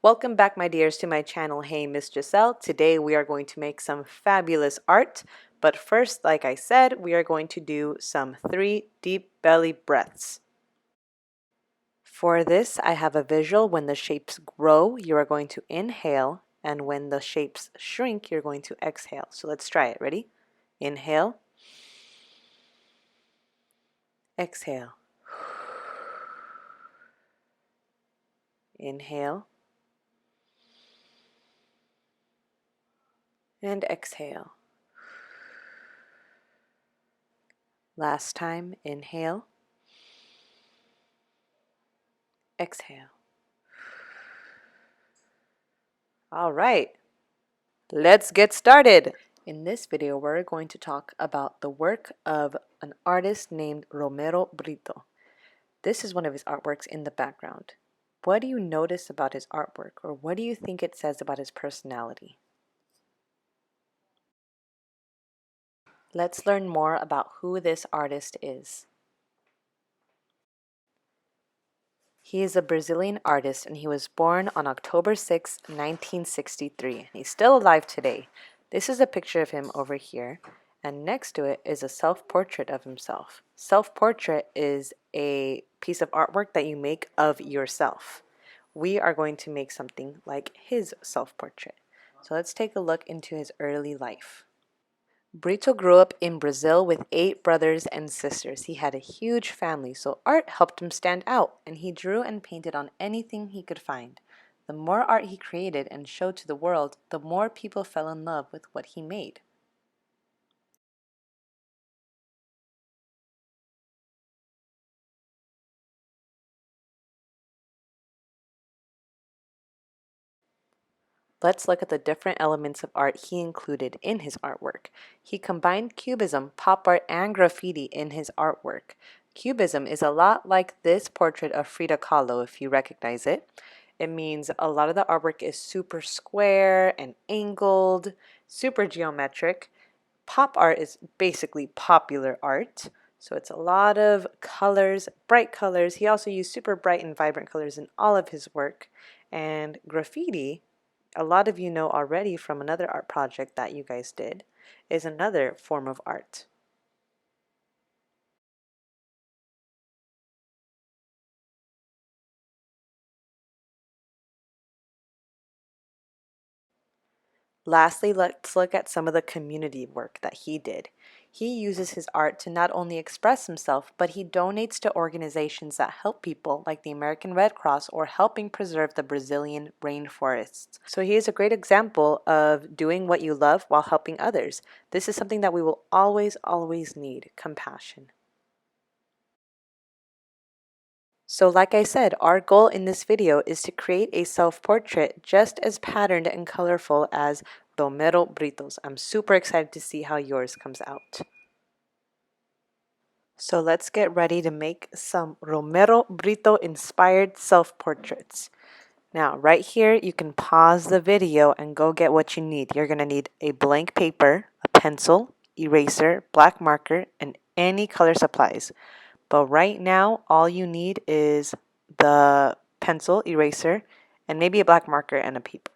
Welcome back, my dears, to my channel. Hey, Miss Giselle. Today we are going to make some fabulous art. But first, like I said, we are going to do some 3 deep belly breaths. For this, I have a visual. When the shapes grow, you are going to inhale. And when the shapes shrink, you're going to exhale. So let's try it. Ready? Inhale. Exhale. Inhale. And exhale. Last time, inhale. Exhale. All right, let's get started. In this video, we're going to talk about the work of an artist named Romero Britto. This is one of his artworks in the background. What do you notice about his artwork, or what do you think it says about his personality? Let's learn more about who this artist is. He is a Brazilian artist, and he was born on October 6, 1963. He's still alive today. This is a picture of him over here, and next to it is a self-portrait of himself. Self-portrait is a piece of artwork that you make of yourself. We are going to make something like his self-portrait. So let's take a look into his early life. Brito grew up in Brazil with 8 brothers and sisters. He had a huge family, so art helped him stand out, and he drew and painted on anything he could find. The more art he created and showed to the world, the more people fell in love with what he made. Let's look at the different elements of art he included in his artwork. He combined cubism, pop art, and graffiti in his artwork. Cubism is a lot like this portrait of Frida Kahlo, if you recognize it. It means a lot of the artwork is super square and angled, super geometric. Pop art is basically popular art. So it's a lot of colors, bright colors. He also used super bright and vibrant colors in all of his work. And graffiti, a lot of you know already from another art project that you guys did, is another form of art. Lastly, let's look at some of the community work that he did. He uses his art to not only express himself, but he donates to organizations that help people like the American Red Cross or helping preserve the Brazilian rainforests. So he is a great example of doing what you love while helping others. This is something that we will always, always need: compassion. So like I said, our goal in this video is to create a self-portrait just as patterned and colorful as Romero Brito's. I'm super excited to see how yours comes out. So let's get ready to make some Romero Brito inspired self-portraits. Now, right here, you can pause the video and go get what you need. You're going to need a blank paper, a pencil, eraser, black marker, and any color supplies. But right now, all you need is the pencil, eraser, and maybe a black marker and a paper.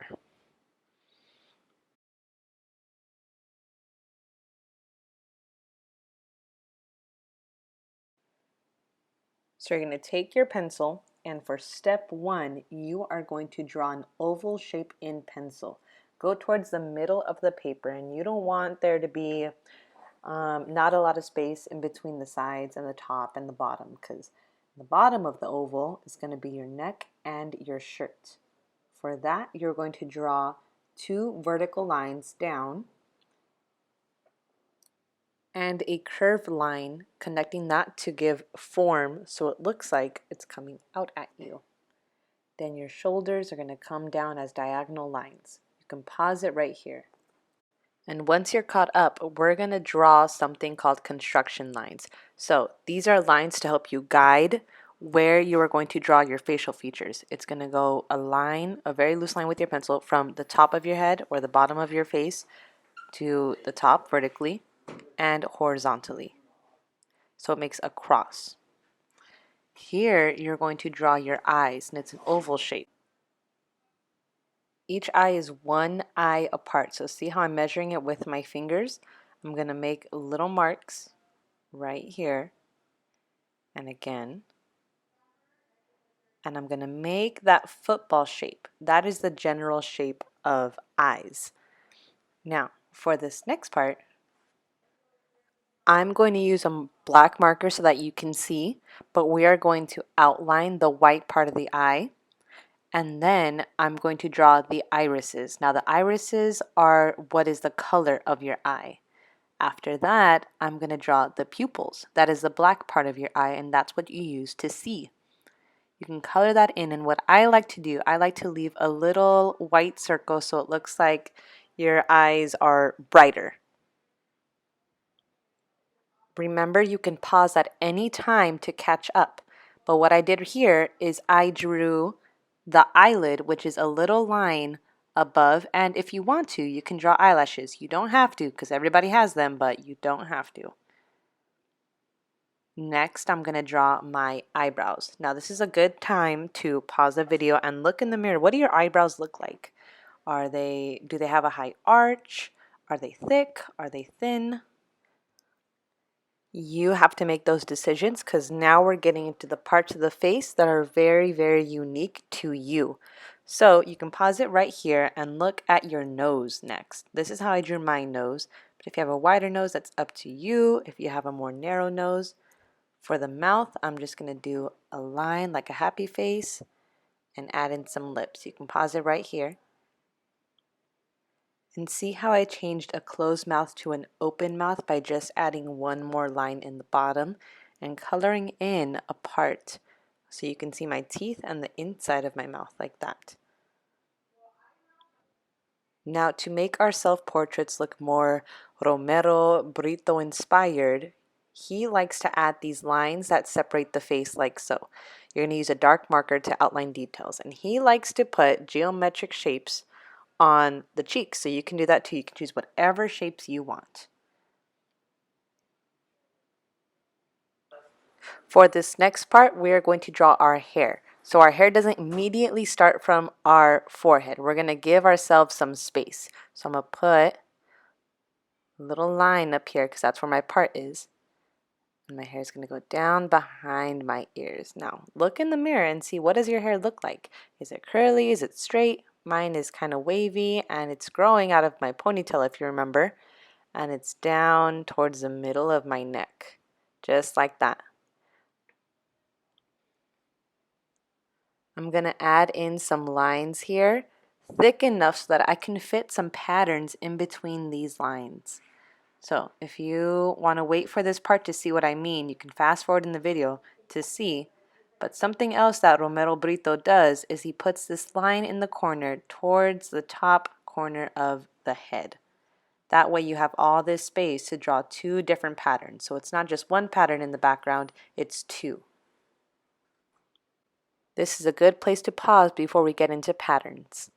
So you're going to take your pencil, and for step 1, you are going to draw an oval shape in pencil. Go towards the middle of the paper, and you don't want there to be not a lot of space in between the sides and the top and the bottom, because the bottom of the oval is going to be your neck and your shirt. For that, you're going to draw 2 vertical lines down and a curved line connecting that to give form so it looks like it's coming out at you. Then your shoulders are going to come down as diagonal lines. You can pause it right here. And once you're caught up, we're going to draw something called construction lines. So these are lines to help you guide where you are going to draw your facial features. It's going to go a line, a very loose line with your pencil from the top of your head or the bottom of your face to the top vertically and horizontally. So it makes a cross. Here you're going to draw your eyes, and it's an oval shape. Each eye is one eye apart. So see how I'm measuring it with my fingers? I'm going to make little marks right here and again. And I'm going to make that football shape. That is the general shape of eyes. Now, for this next part, I'm going to use a black marker so that you can see, but we are going to outline the white part of the eye. And then I'm going to draw the irises. Now the irises are what is the color of your eye. After that, I'm going to draw the pupils. That is the black part of your eye, and that's what you use to see. You can color that in, and what I like to do, I like to leave a little white circle so it looks like your eyes are brighter. Remember, you can pause at any time to catch up. But what I did here is I drew the eyelid, which is a little line above, and if you want to, you can draw eyelashes. You don't have to because everybody has them, but you don't have to. Next, I'm going to draw my eyebrows. Now, this is a good time to pause the video and look in the mirror. What do your eyebrows look like? Do they have a high arch? Are they thick? Are they thin? You have to make those decisions because now we're getting into the parts of the face that are very, very unique to you. So you can pause it right here and look at your nose next. This is how I drew my nose. But if you have a wider nose, that's up to you. If you have a more narrow nose, for the mouth, I'm just going to do a line like a happy face and add in some lips. You can pause it right here. And see how I changed a closed mouth to an open mouth by just adding one more line in the bottom and coloring in a part so you can see my teeth and the inside of my mouth like that. Now to make our self-portraits look more Romero Britto inspired, he likes to add these lines that separate the face like so. You're going to use a dark marker to outline details, and he likes to put geometric shapes on the cheeks, so you can do that too. You can choose whatever shapes you want. For this next part, we are going to draw our hair. So our hair doesn't immediately start from our forehead. We're going to give ourselves some space. So I'm going to put a little line up here because that's where my part is. And my hair is going to go down behind my ears. Now, look in the mirror and see, what does your hair look like? Is it curly? Is it straight? Mine is kind of wavy and it's growing out of my ponytail, if you remember. And it's down towards the middle of my neck, just like that. I'm going to add in some lines here, thick enough so that I can fit some patterns in between these lines. So if you want to wait for this part to see what I mean, you can fast forward in the video to see. But something else that Romero Britto does is he puts this line in the corner towards the top corner of the head. That way you have all this space to draw two different patterns. So it's not just one pattern in the background, it's two. This is a good place to pause before we get into patterns.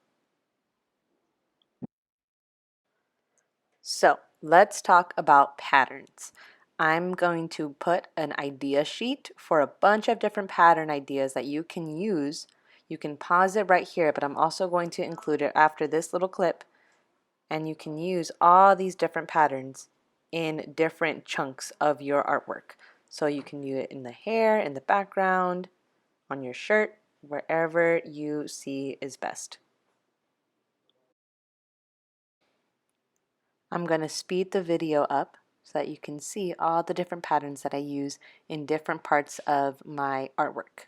So let's talk about patterns. I'm going to put an idea sheet for a bunch of different pattern ideas that you can use. You can pause it right here, but I'm also going to include it after this little clip. And you can use all these different patterns in different chunks of your artwork. So you can use it in the hair, in the background, on your shirt, wherever you see is best. I'm going to speed the video up so that you can see all the different patterns that I use in different parts of my artwork.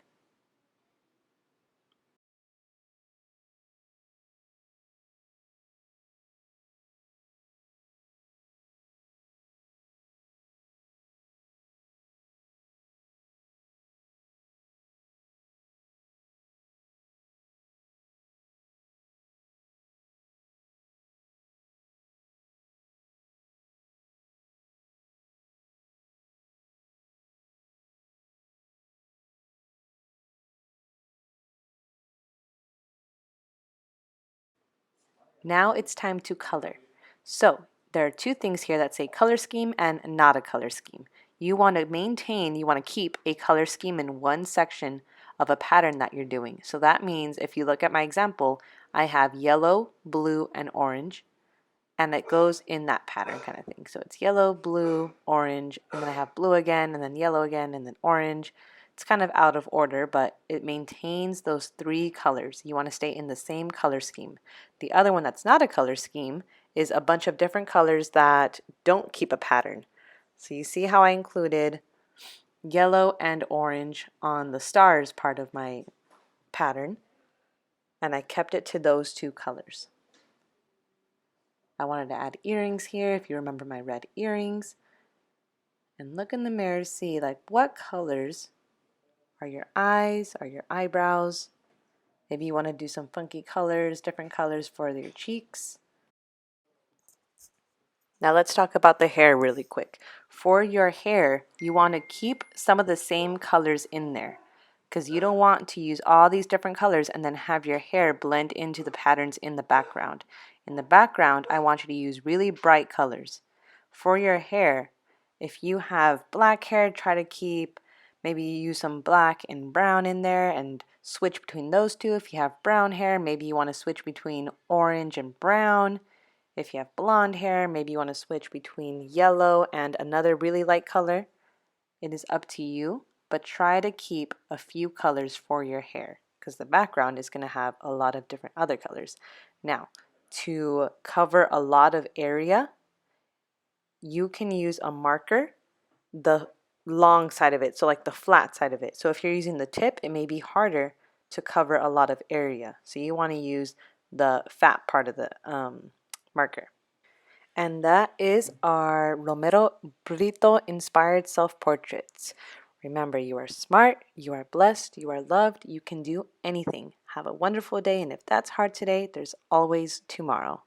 Now it's time to color. So there are two things here that say color scheme and not a color scheme. You want to keep a color scheme in one section of a pattern that you're doing. So that means if you look at my example, I have yellow, blue, and orange, and it goes in that pattern kind of thing. So it's yellow, blue, orange, and then I have blue again, and then yellow again, and then orange. It's kind of out of order, but it maintains those three colors. You want to stay in the same color scheme. The other one that's not a color scheme is a bunch of different colors that don't keep a pattern. So you see how I included yellow and orange on the stars part of my pattern, and I kept it to those two colors. I wanted to add earrings here, if you remember my red earrings. And look in the mirror to see like what colors are your eyes, are your eyebrows. Maybe you want to do some funky colors, different colors for your cheeks. Now let's talk about the hair really quick. For your hair, you want to keep some of the same colors in there because you don't want to use all these different colors and then have your hair blend into the patterns in the background. In the background, I want you to use really bright colors. For your hair, if you have black hair, try to keep, maybe use some black and brown in there and switch between those two. If you have brown hair, maybe you want to switch between orange and brown. If you have blonde hair, maybe you want to switch between yellow and another really light color. It is up to you, but try to keep a few colors for your hair because the background is going to have a lot of different other colors. Now, to cover a lot of area, you can use a marker, the long side of it, so like the flat side of it. So if you're using the tip, it may be harder to cover a lot of area. So you want to use the fat part of the marker. And that is our Romero Britto inspired self-portraits. Remember, you are smart, you are blessed, you are loved, you can do anything. Have a wonderful day, and if that's hard today, there's always tomorrow.